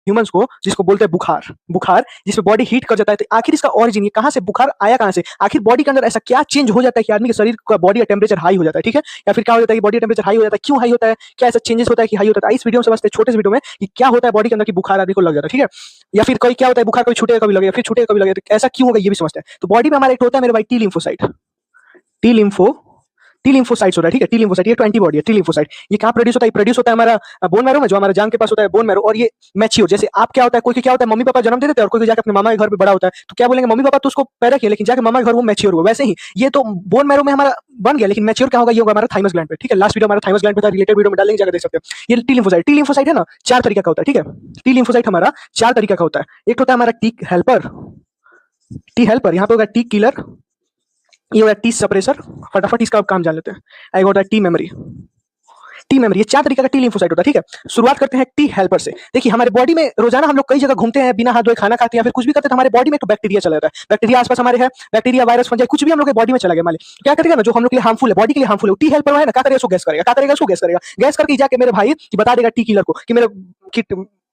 Humans को, जिसको बोलते हैं बुखार, बुखार जिसमें बॉडी हीट कर जाता है। तो आखिर इसका ओरिजिन ये कहाँ से, बुखार आया कहाँ से? आखिर बॉडी के अंदर ऐसा क्या चेंज हो जाता है कि आदमी के शरीर का बॉडी का टेम्परेचर हाई हो जाता है, ठीक है? या फिर क्या हो जाता है कि बॉडी टेम्परेचर हाई हो जाता है, क्यों हाई होता है? क्या ऐसा चेंजेस होता है कि हाई होता है? इस वीडियो में समझते हैं, छोटे से वीडियो में, कि क्या होता है बॉडी के अंदर कि बुखार आदमी को लग जाता है, ठीक है? या फिर कोई क्या होता है, बुखार कभी छूटेगा कभी लगेगा, फिर छूटेगा कभी लगेगा, तो ऐसा क्यों होगा ये भी समझते हैं। तो बॉडी में हमारा एक होता है मेरे भाई T lymphocyte, T lympho T lymphocytes होता है, ठीक है? टी लिम्फोसाइट ये तो एंटीबॉडी है। टी लिम्फोसाइट ये कहाँ प्रोड्यूस होता है? प्रोड्यूस होता है हमारा बोन मैरो में, जो हमारे जान के पास होता है बोन मैरो। और ये मैच्योर, जैसे आप क्या होता है, कोई क्या होता है, मम्मी पापा जन्म दे देते हैं और कोई जाकर अपने मामा के घर पे बड़ा होता है, तो क्या बोलेंगे, मम्मी पापा तो उसको पैदा किया लेकिन जाके मामा के घर वो मैच्योर हुआ। वैसे ही ये तो बोन मैरो में हमारा बन गया, लेकिन मैच्योर क्या होगा, ये होगा हमारा थाइमस ग्लैंड पे, ठीक है? लास्ट वीडियो हमारा थाइमस ग्लैंड पे था, रिलेटेड वीडियो में डालेंगे, जाकर देख सकते हैं। ये टी लिम्फोसाइट, टी लिम्फोसाइट है ना, 4 तरीका का होता है, ठीक है? टी लिम्फोसाइट हमारा 4 तरीका का होता है। एक होता है हमारा टी हेल्पर, टी हेल्पर, यहाँ पे होगा टी किलर, ये होगा टी सप्रेसर, फटाफट इसका काम जान लेते हैं। एक होता है टी मेमोरी, टी मेमोरी, ये 4 तरीके का टी लिम्फोसाइट होता है, ठीक है? शुरुआत करते हैं टी हेल्पर से। देखिए हमारे बॉडी में रोजाना हम लोग कई जगह घूमते हैं, बिना हाथ धोए खाना खाते हैं या फिर कुछ भी करते हैं, तो हमारे बॉडी में एक बैक्टीरिया चला जाता है। बैक्टीरिया आसपास हमारे है, बैक्टीरिया वायरस फंजाई कुछ भी हम लोग के बॉडी में चला गया, मान लीजिए क्या करेगा ना, जो हम लोग के लिए हार्मफुल है, बॉडी के लिए हार्मफुल है, टी हेल्पर है ना, क्या करेगा, उसको गैस करेगा, क्या करेगा, उसको गैस करेगा, गैस करके जाके मेरे भाई कि बता देगा टी किलर को कि मेरे कि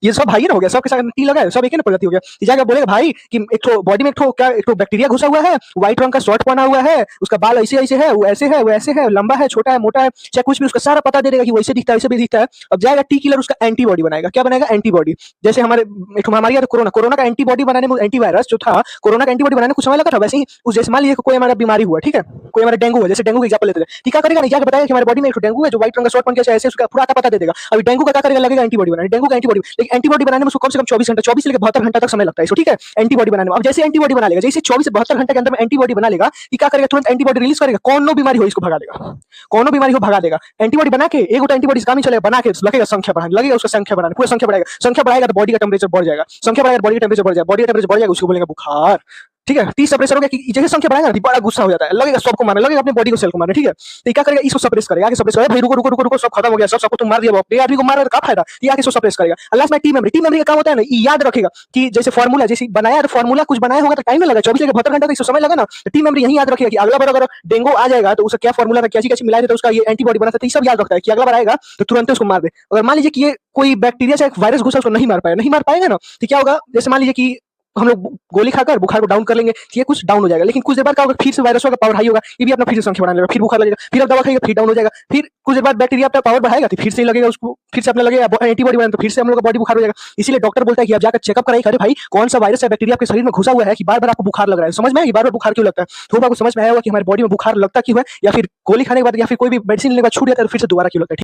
ये सब भाई ना हो गया, सबके साथ टी लगा है, सब एक ही ना प्रजाति हो गया। ये जाकर बोलेगा भाई कि एक तो बॉडी में एक तो क्या, एक तो बैक्टीरिया घुसा हुआ है, व्हाइट रंग का शर्ट पहना हुआ है, उसका बाल ऐसे ऐसे है, वो ऐसे है, वो ऐसे है, लंबा है, छोटा है, मोटा है, चाहे कुछ भी, उसका सारा पता दे देगा कि वैसे दिखता है, वैसे भी दिखता है। अब जाएगा टी किलर, उसका एंटीबॉडी बनाएगा। क्या बनाएगा? एंटीबॉडी। जैसे हमारे एक महामारी है कोरोना, कोरोना का एंटीबॉडी बनाने में, एंटीवायरस जो था, कोरोना का एंटीबॉडी बनाने में कुछ समय लगा था, वैसे ही उस जैसे मान लीजिए कोई हमारा बीमारी हुआ, ठीक है, कोई हमारा डेंगू है, जैसे डेंगू का एग्जांपल लेते हैं, क्या करेगा, नहीं जाकर बताएगा कि हमारे बॉडी में एक डेंगू है जो व्हाइट रंग का शर्ट पहन के ऐसे, उसका पूरा पता दे देगा। अभी डेंगू का क्या करेगा, लगेगा एंटीबॉडी बनाने, डेंगू का एंटीबॉडी, लेकिन एंटीबॉडी बनाने में उसको कम से कम 24 घंटा, 24 से लेकर 72 घंटा तक समय लगता है इसको, ठीक है? एंटीबॉडी बनाने में। अब जैसे एंटीबॉडी बना लेगा, जैसे 24 से 72 घंटे के अंदर में एंटीबॉडी बना लेगा, कि क्या करेगा, तुरंत एंटीबॉडी रिलीज करेगा, कौन नो बीमारी हो इसको भगा देगा, कौन नो बीमारी हो भगा देगा। एंटीबॉडी बना के एक गोटा एंटीबॉडी काम ही चलेगा, बना के लगेगा संख्या बढ़ाने, लगेगा उसका संख्या बढ़ाने, पूरा संख्या बढ़ाएगा, संख्या बढ़ाएगा तो बॉडी का टेम्परेचर बढ़ जाएगा, संख्या बढ़ाएगा बॉडी का टेम्परेचर बढ़ जाएगा, बॉडी का टेम्परेचर बढ़ जाएगा, उसको बोलेंगे बुखार, ठीक है? टी सप्रेसर हो गया कि जैसे संख्या बढ़ाएगा ना, बड़ा गुस्सा हो जाता है, लगेगा सबको मारने, लगेगा अपने बॉडी को, सेल को मारने, ठीक है? तो क्या करेगा, इसको सप्रेस करेगा, आगे सप्रेस करेगा, भाई रुको रुको रुको रुको, सब खत्म हो गया, सबको तुम मार दिया, ये आदमी को मार रहा है तो क्या फायदा, ये आगे इसको सप्रेस करेगा। लास्ट में टी मेमोरी, टी मेमोरी का काम होता है ना, याद रखेगा कि जैसे फार्मूला, जैसे बनाया तो फार्मूला कुछ बनाया होगा तो टाइम लगा, 24 से 72 घंटा, तो इसको समय लगा ना, तो टी मेमोरी यही याद रखेगा कि अगला बार अगर डेंगू आ जाएगा तो उसका क्या फार्मूला था, क्या चीज मिलाया था, उसका ये एंटीबॉडी बना था, तो ये सब याद रखता है कि अगला बार आएगा तो तुरंत उसको मार दे। अगर मान लीजिए कि ये कोई बैक्टीरिया से वायरस घुसा, उसको नहीं मार पाएगा ना, तो क्या होगा, जैसे मान लीजिए कि हम लोग गोली खाकर बुखार को डाउन कर लेंगे, ये कुछ डाउन हो जाएगा, लेकिन कुछ देर बाद क्या होगा, फिर से वायरस होगा, पावर हाई होगा, ये भी अपना फिर से संख्या बढ़ाने लगेगा, फिर बुखार लगेगा, फिर अब दवा खाएगा, फिर डाउन हो जाएगा, फिर कुछ देर बाद बैक्टीरिया अपना पावर बढ़ाएगा, तो फिर से लगेगा उसको, फिर से अपने लगेगा एंटीबॉडी बनाने, तो फिर से हम लोग का बॉडी बुखार हो जाएगा। इसीलिए डॉक्टर बोलता है कि आप जाकर चेकअप कराइए, अरे भाई कौन सा वायरस है, बैक्टीरिया आपके शरीर में घुसा हुआ है कि बार बार आपको बुखार लग रहा है। समझ में आया कि बार बार बुखार क्यों लगता है? तो आपको समझ में आया होगा कि हमारी बॉडी में बुखार लगता क्यों है, या फिर गोली खाने के बाद या फिर कोई भी मेडिसिन लेने के बाद छूट जाता है, तो फिर से दोबारा क्यों लगता है।